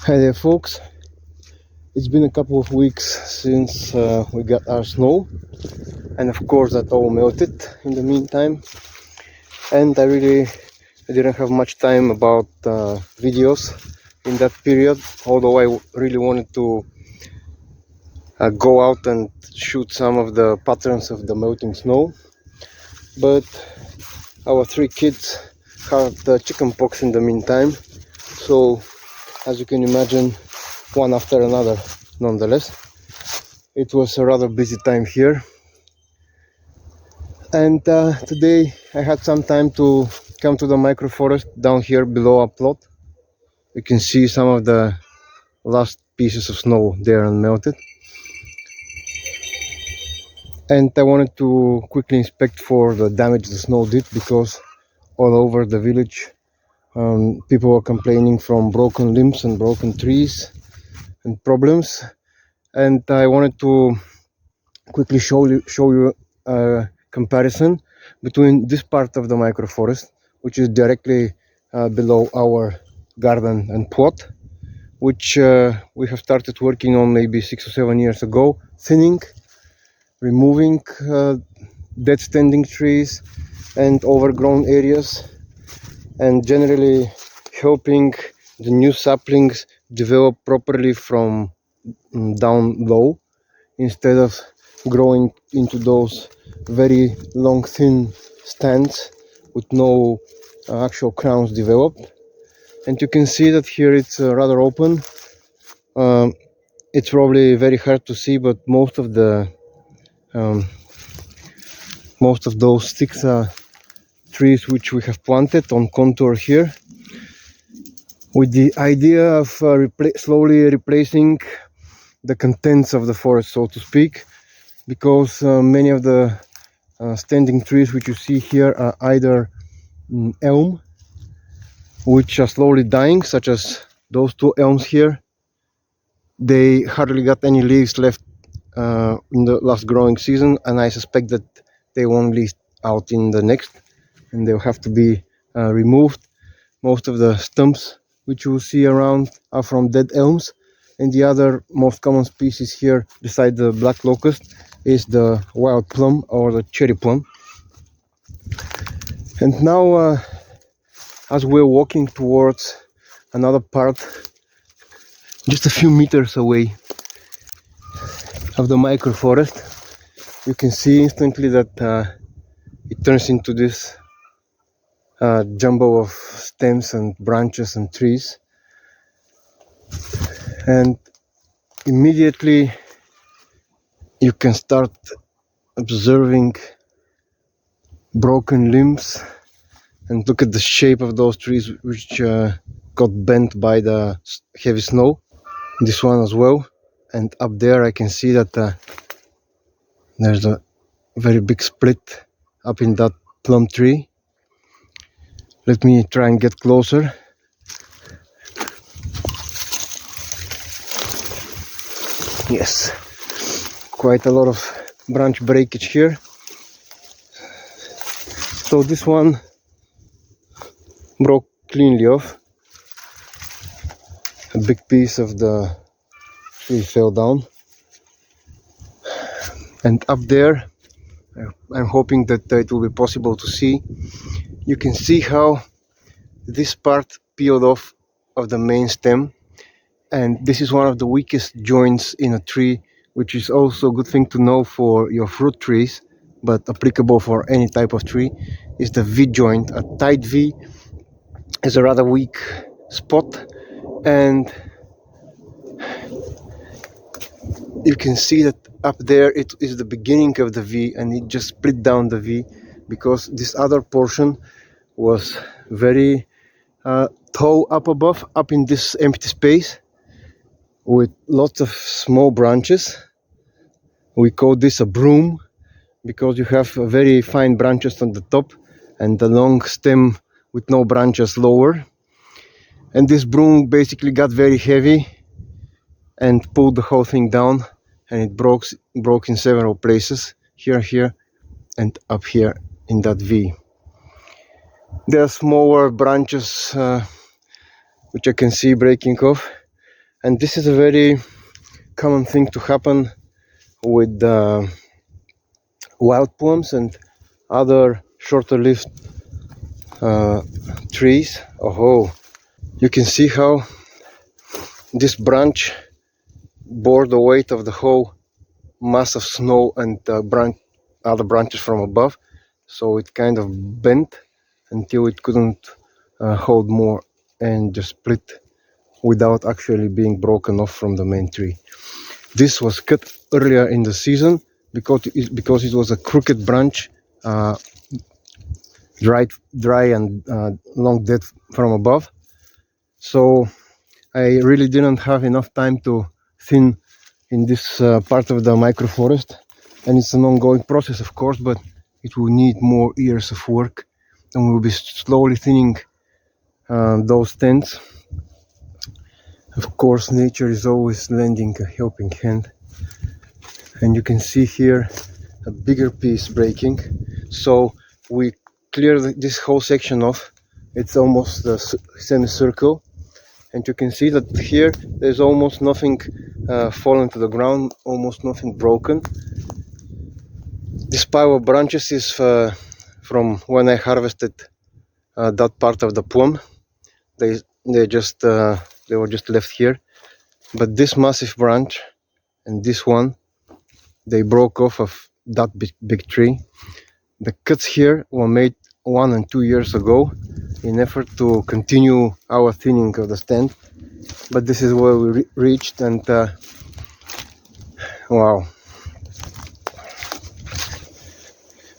Hi there folks, it's been a couple of weeks since we got our snow, and of course that all melted in the meantime, and I didn't have much time about videos in that period, although I really wanted to go out and shoot some of the patterns of the melting snow, but our three kids had chicken pox in the meantime, so as you can imagine, one after another. Nonetheless, it was a rather busy time here, and today I had some time to come to the microforest down here below our plot. You can see some of the last pieces of snow there unmelted, and I wanted to quickly inspect for the damage the snow did, because all over the village people were complaining from broken limbs and broken trees and problems, and I wanted to quickly show you a comparison between this part of the microforest, which is directly below our garden and plot, which we have started working on maybe 6 or 7 years ago, thinning, removing dead standing trees and overgrown areas, and generally helping the new saplings develop properly from down low, instead of growing into those very long thin stands with no actual crowns developed. And you can see that here it's rather open. It's probably very hard to see, but most of those sticks are trees which we have planted on contour here, with the idea of slowly replacing the contents of the forest, so to speak, because many of the standing trees which you see here are either elm, which are slowly dying, such as those two elms here. They hardly got any leaves left in the last growing season, and I suspect that they won't leaf out in the next, and they'll have to be removed. Most of the stumps which you will see around are from dead elms, and the other most common species here, beside the black locust, is the wild plum or the cherry plum. And now as we're walking towards another part just a few meters away of the microforest, you can see instantly that it turns into this jumble of stems and branches and trees, and immediately you can start observing broken limbs, and look at the shape of those trees which got bent by the heavy snow. This one as well, and up there I can see that there's a very big split up in that plum tree. Let me try and get closer. Yes, quite a lot of branch breakage here. So this one broke cleanly off. A big piece of the tree fell down, and up there I'm hoping that it will be possible to see. You can see how this part peeled off of the main stem, and this is one of the weakest joints in a tree, which is also a good thing to know for your fruit trees, but applicable for any type of tree, is the V joint. A tight V is a rather weak spot, and you can see that up there it is the beginning of the V, and it just split down the V because this other portion was very tall up above, up in this empty space with lots of small branches. We call this a broom because you have very fine branches on the top and the long stem with no branches lower, and this broom basically got very heavy and pulled the whole thing down, and it broke in several places, here and up here in that V. There are smaller branches which I can see breaking off, And this is a very common thing to happen with wild plums and other shorter lived trees. Oh, you can see how this branch bore the weight of the whole mass of snow and other branches from above, so it kind of bent until it couldn't hold more and just split without actually being broken off from the main tree. This was cut earlier in the season because it was a crooked branch, dry and long dead from above. So I really didn't have enough time to thin in this part of the microforest, and it's an ongoing process, of course, but it will need more years of work, and we'll be slowly thinning those tents. Of course, nature is always lending a helping hand, and you can see here a bigger piece breaking. So we cleared this whole section off. It's almost a semicircle, and you can see that here there's almost nothing fallen to the ground, almost nothing broken. This pile of branches is from when I harvested that part of the plum. They were just left here, but this massive branch and this one, they broke off of that big tree. The cuts here were made 1 and 2 years ago in effort to continue our thinning of the stand, but this is where we reached, and wow,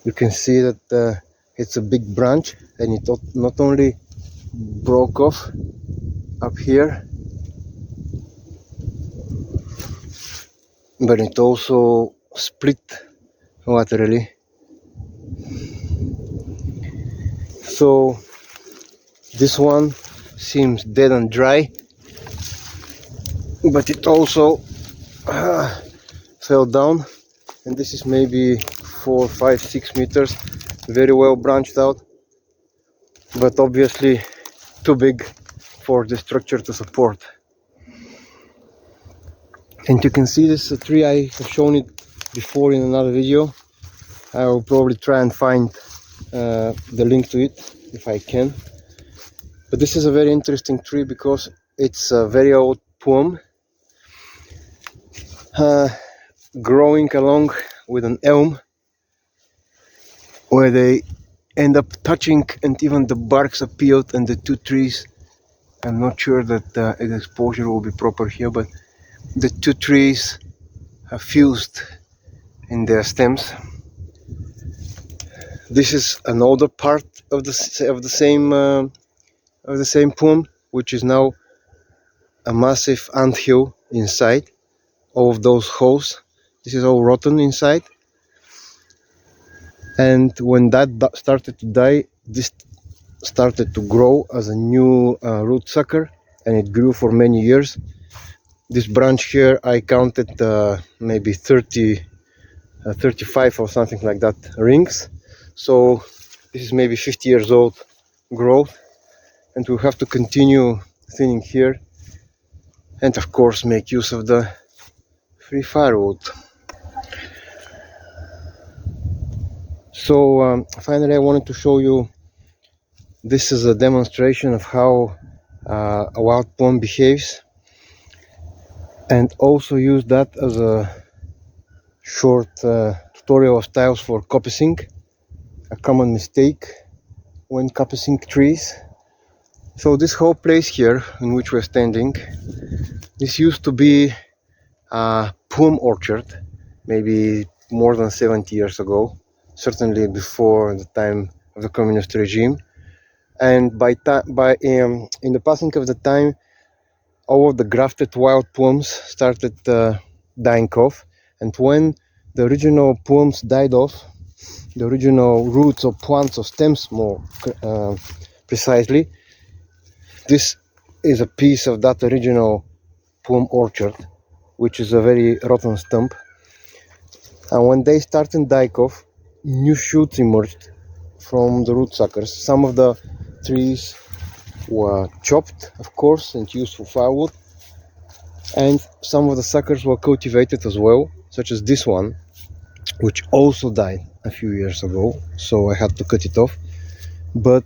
you can see that it's a big branch, and it not only broke off up here, but it also split laterally. So this one seems dead and dry, but it also fell down, and this is maybe 4, 5, 6 meters, very well branched out, but obviously too big for the structure to support. And you can see this tree, I have shown it before in another video. I will probably try and find the link to it if I can. But this is a very interesting tree because it's a very old plum growing along with an elm, where they end up touching, and even the barks are peeled, and the two trees, I'm not sure that the exposure will be proper here, but the two trees are fused in their stems. This is an older part of the same plum, which is now a massive anthill inside. All of those holes, this is all rotten inside. And when that started to die, this started to grow as a new root sucker, and it grew for many years. This branch here, I counted maybe 30, 35 or something like that rings. So this is maybe 50 years old growth, and we'll have to continue thinning here, and of course make use of the free firewood. So finally I wanted to show you, this is a demonstration of how a wild plum behaves, and also use that as a short tutorial of styles for coppicing, a common mistake when coppicing trees. So this whole place here in which we're standing, this used to be a plum orchard, maybe more than 70 years ago, certainly before the time of the communist regime. And in the passing of the time, all of the grafted wild plums started dying off, and when the original plums died off, the original roots or plants or stems more precisely, this is a piece of that original plum orchard, which is a very rotten stump. And when they started dying off, new shoots emerged from the root suckers. Some of the trees were chopped, of course, and used for firewood, And some of the suckers were cultivated as well, such as this one, which also died a few years ago, so I had to cut it off. But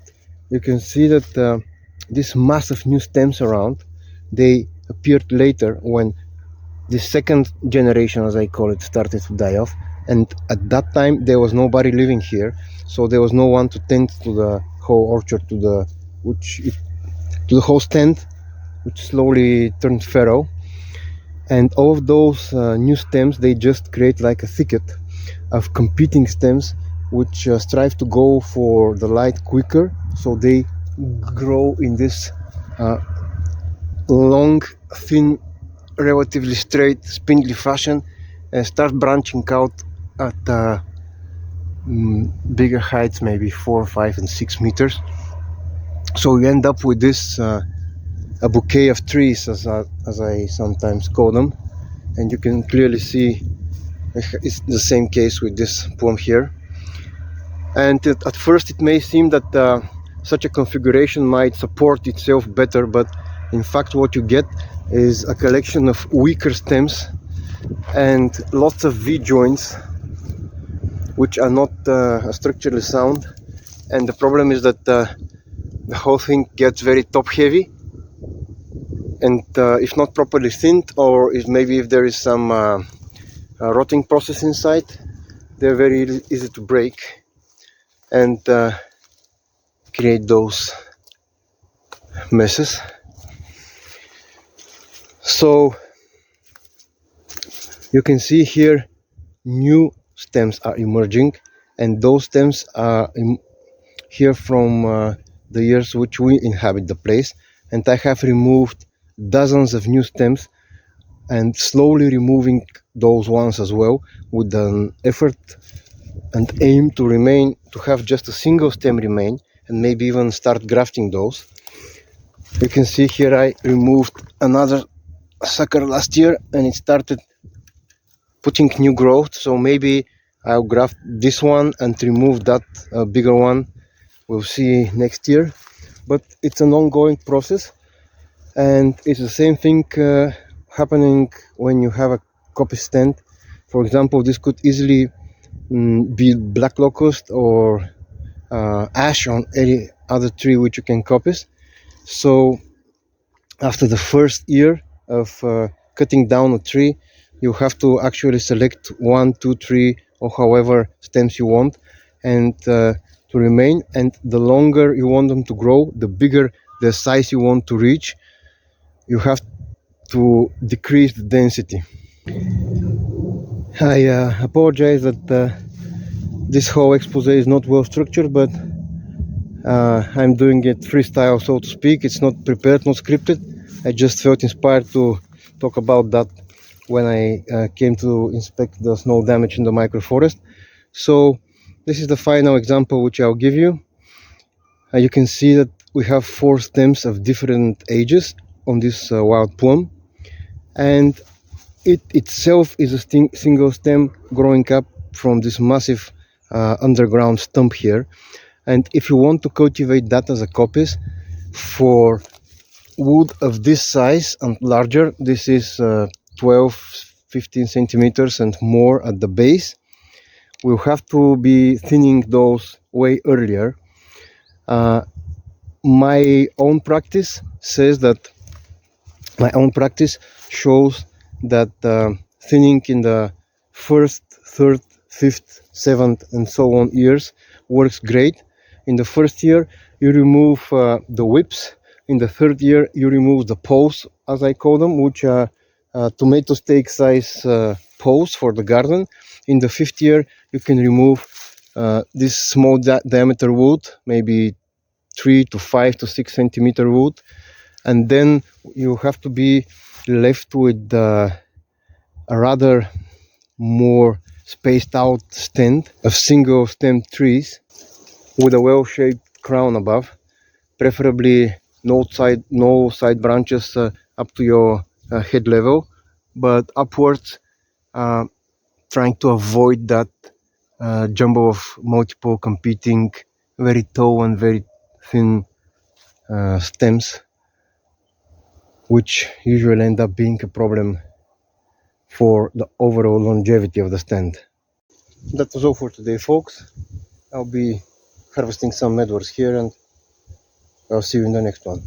you can see that these massive new stems around, they appeared later when the second generation, as I call it, started to die off. And at that time there was nobody living here, so there was no one to tend to the whole orchard, to the whole stand, which slowly turned fallow. And all of those new stems, they just create like a thicket of competing stems which strive to go for the light quicker, so they grow in this long, thin, relatively straight, spindly fashion and start branching out at bigger heights, maybe 4, 5 and 6 meters. So you end up with this a bouquet of trees, as I sometimes call them. And you can clearly see it's the same case with this plum here. And at first it may seem that such a configuration might support itself better, but in fact what you get is a collection of weaker stems and lots of V-joints which are not structurally sound. And the problem is that the whole thing gets very top heavy, and if not properly thinned, or if there is some rotting process inside, they're very easy to break and create those messes. So you can see here new stems are emerging, and those stems are here from the years which we inhabit the place. And I have removed dozens of new stems and slowly removing those ones as well, with an effort and aim to have just a single stem remain, and maybe even start grafting those. You can see here I removed another sucker last year and it started putting new growth, so maybe I'll graft this one and remove that bigger one. We'll see next year, but it's an ongoing process. And it's the same thing happening when you have a coppice stand. For example, this could easily be black locust or ash on any other tree which you can coppice. So after the first year of cutting down a tree, you have to actually select 1, 2, 3 or however stems you want, and to remain. And the longer you want them to grow, the bigger the size you want to reach, you have to decrease the density. I apologize that this whole expose is not well structured, but I'm doing it freestyle, so to speak. It's not prepared, not scripted. I just felt inspired to talk about that when I came to inspect the snow damage in the microforest. So this is the final example which I'll give you. You can see that we have 4 stems of different ages on this wild plum, and it itself is a single stem growing up from this massive underground stump here. And if you want to cultivate that as a coppice for wood of this size and larger, this is 12-15 centimeters and more at the base, we'll have to be thinning those way earlier. My own practice shows that thinning in the first, third, fifth, seventh and so on years works great. In the first year you remove the whips. In the third year you remove the poles, as I call them, which are tomato stake size poles for the garden. In the fifth year you can remove this small diameter wood, maybe 3 to 5 to 6 centimeter wood, and then you have to be left with a rather more spaced out stand of single stem trees with a well-shaped crown above, preferably no side branches up to your head level, but upwards, trying to avoid that jumble of multiple competing very tall and very thin stems. which usually end up being a problem for the overall longevity of the stand. That was all for today, folks. I'll be harvesting some medwars here, and I'll see you in the next one.